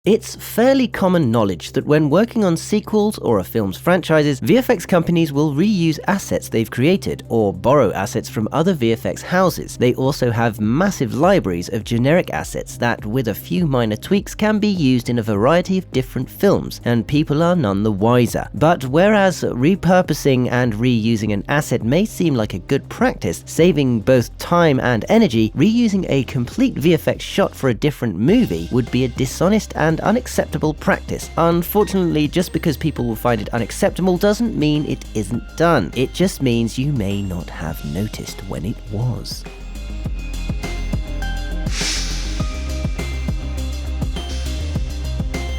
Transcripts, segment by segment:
It's fairly common knowledge that when working on sequels or a film's franchises, VFX companies will reuse assets they've created or borrow assets from other VFX houses. They also have massive libraries of generic assets that, with a few minor tweaks, can be used in a variety of different films, and people are none the wiser. But whereas repurposing and reusing an asset may seem like a good practice, saving both time and energy, reusing a complete VFX shot for a different movie would be a dishonest and unacceptable practice. Unfortunately, just because people will find it unacceptable doesn't mean it isn't done. It just means you may not have noticed when it was.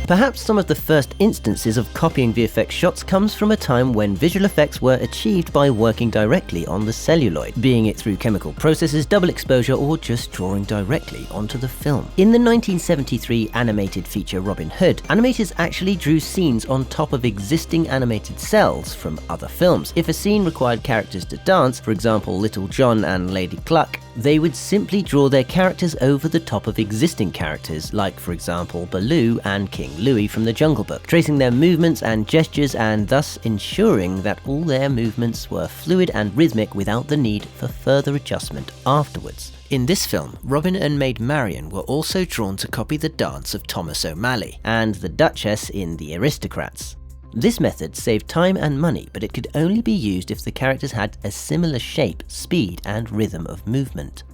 Perhaps some of the first instances of copying VFX shots comes from a time when visual effects were achieved by working directly on the celluloid, being it through chemical processes, double exposure, or just drawing directly onto the film. In the 1973 animated feature Robin Hood, animators actually drew scenes on top of existing animated cells from other films. If a scene required characters to dance, for example Little John and Lady Kluck, they would simply draw their characters over the top of existing characters, like for example Baloo and King Louie from the Jungle Book, tracing their movements and gestures and thus ensuring that all their movements were fluid and rhythmic without the need for further adjustment afterwards. In this film, Robin and Maid Marian were also drawn to copy the dance of Thomas O'Malley and the Duchess in The Aristocrats. This method saved time and money, but it could only be used if the characters had a similar shape, speed, and rhythm of movement.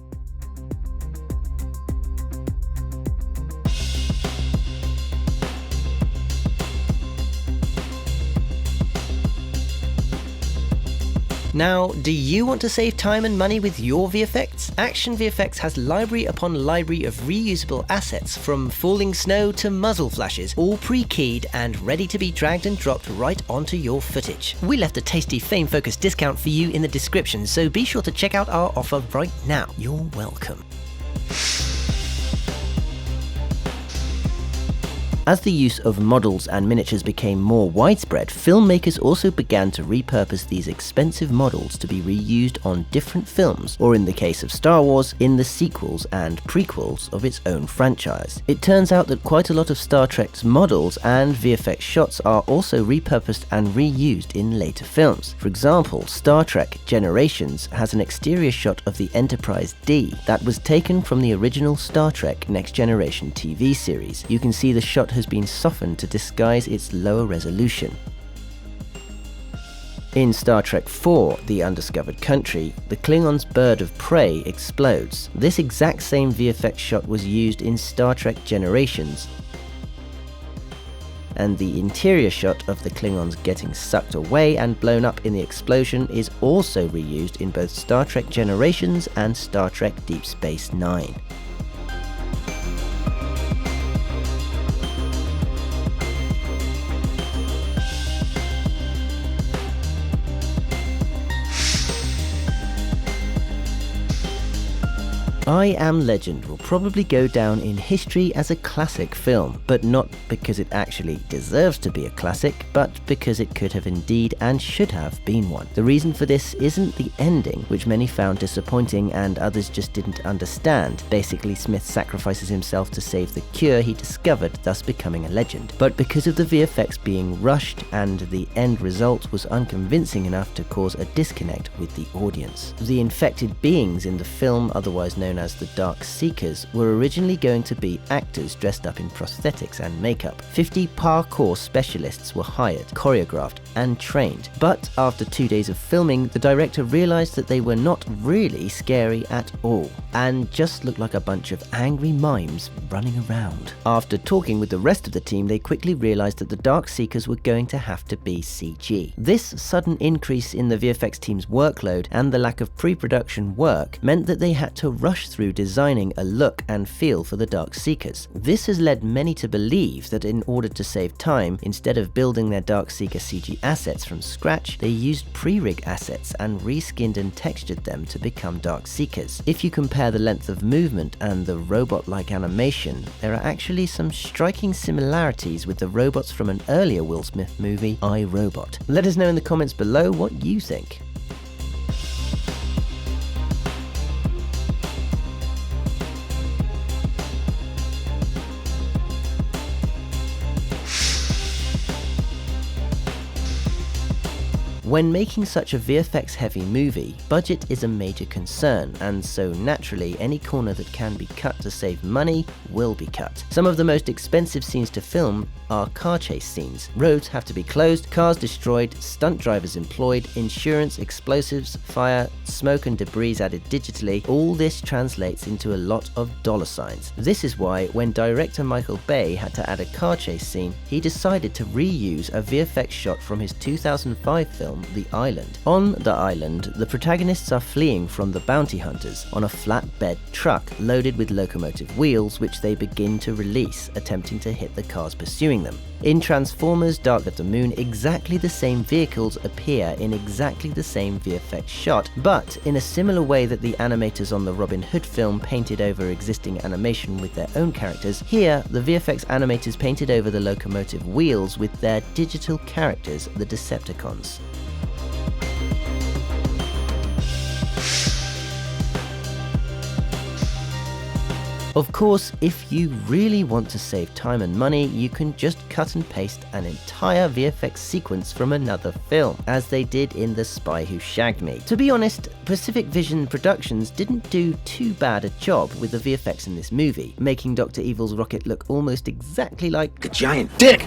Now, do you want to save time and money with your VFX? Action VFX has library upon library of reusable assets, from falling snow to muzzle flashes, all pre-keyed and ready to be dragged and dropped right onto your footage. We left a tasty Fame Focus discount for you in the description, so be sure to check out our offer right now. You're welcome. As the use of models and miniatures became more widespread, filmmakers also began to repurpose these expensive models to be reused on different films, or in the case of Star Wars, in the sequels and prequels of its own franchise. It turns out that quite a lot of Star Trek's models and VFX shots are also repurposed and reused in later films. For example, Star Trek Generations has an exterior shot of the Enterprise D that was taken from the original Star Trek Next Generation TV series. You can see the shot has been softened to disguise its lower resolution. In Star Trek IV, The Undiscovered Country, the Klingons' bird of prey explodes. This exact same VFX shot was used in Star Trek Generations, and the interior shot of the Klingons getting sucked away and blown up in the explosion is also reused in both Star Trek Generations and Star Trek Deep Space Nine. I Am Legend will probably go down in history as a classic film, but not because it actually deserves to be a classic, but because it could have indeed and should have been one. The reason for this isn't the ending, which many found disappointing and others just didn't understand. Basically, Smith sacrifices himself to save the cure he discovered, thus becoming a legend, but because of the VFX being rushed and the end result was unconvincing enough to cause a disconnect with the audience. The infected beings in the film, otherwise known as the Dark Seekers, were originally going to be actors dressed up in prosthetics and makeup. 50 parkour specialists were hired, choreographed, and trained. But after 2 days of filming, the director realized that they were not really scary at all, and just looked like a bunch of angry mimes running around. After talking with the rest of the team, they quickly realized that the Dark Seekers were going to have to be CG. This sudden increase in the VFX team's workload and the lack of pre-production work meant that they had to rush through designing a look and feel for the Dark Seekers. This has led many to believe that in order to save time, instead of building their Dark Seeker CG assets from scratch, they used pre-rig assets and reskinned and textured them to become Dark Seekers. If you compare the length of movement and the robot-like animation, there are actually some striking similarities with the robots from an earlier Will Smith movie, I, Robot. Let us know in the comments below what you think. When making such a VFX heavy movie, budget is a major concern, and so naturally any corner that can be cut to save money will be cut. Some of the most expensive scenes to film are car chase scenes. Roads have to be closed, cars destroyed, stunt drivers employed, insurance, explosives, fire, smoke and debris added digitally. All this translates into a lot of dollar signs. This is why when director Michael Bay had to add a car chase scene, he decided to reuse a VFX shot from his 2005 film The Island. On The Island, the protagonists are fleeing from the bounty hunters on a flatbed truck loaded with locomotive wheels, which they begin to release, attempting to hit the cars pursuing them. In Transformers: Dark of the Moon, exactly the same vehicles appear in exactly the same VFX shot, but in a similar way that the animators on the Robin Hood film painted over existing animation with their own characters, here the VFX animators painted over the locomotive wheels with their digital characters, the Decepticons. Of course, if you really want to save time and money, you can just cut and paste an entire VFX sequence from another film, as they did in The Spy Who Shagged Me. To be honest, Pacific Vision Productions didn't do too bad a job with the VFX in this movie, making Dr. Evil's rocket look almost exactly like a giant dick!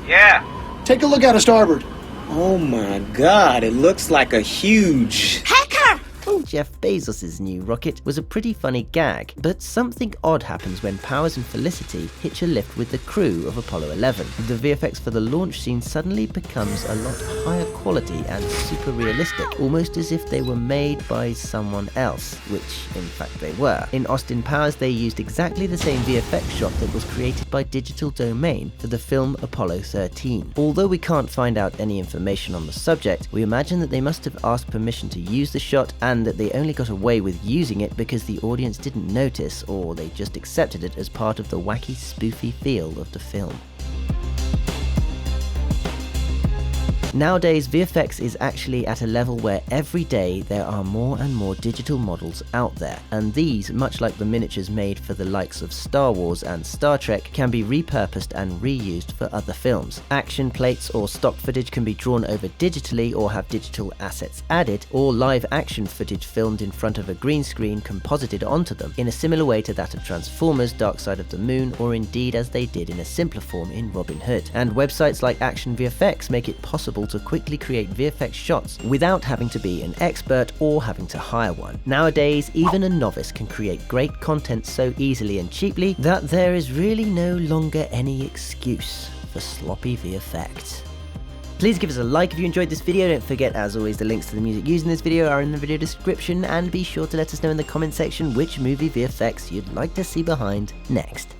Yeah! Take a look out of starboard! Oh my god, it looks like a huge... Jeff Bezos' new rocket was a pretty funny gag, but something odd happens when Powers and Felicity hitch a lift with the crew of Apollo 11. The VFX for the launch scene suddenly becomes a lot higher quality and super realistic, almost as if they were made by someone else, which in fact they were. In Austin Powers, they used exactly the same VFX shot that was created by Digital Domain for the film Apollo 13. Although we can't find out any information on the subject, we imagine that they must have asked permission to use the shot and that they only got away with using it because the audience didn't notice, or they just accepted it as part of the wacky, spoofy feel of the film. Nowadays, VFX is actually at a level where every day there are more and more digital models out there, and these, much like the miniatures made for the likes of Star Wars and Star Trek, can be repurposed and reused for other films. Action plates or stock footage can be drawn over digitally or have digital assets added, or live action footage filmed in front of a green screen composited onto them, in a similar way to that of Transformers: Dark Side of the Moon, or indeed as they did in a simpler form in Robin Hood. And websites like Action VFX make it possible to quickly create VFX shots without having to be an expert or having to hire one. Nowadays, even a novice can create great content so easily and cheaply that there is really no longer any excuse for sloppy VFX. Please give us a like if you enjoyed this video. Don't forget, as always, the links to the music used in this video are in the video description, and be sure to let us know in the comment section which movie VFX you'd like to see behind next.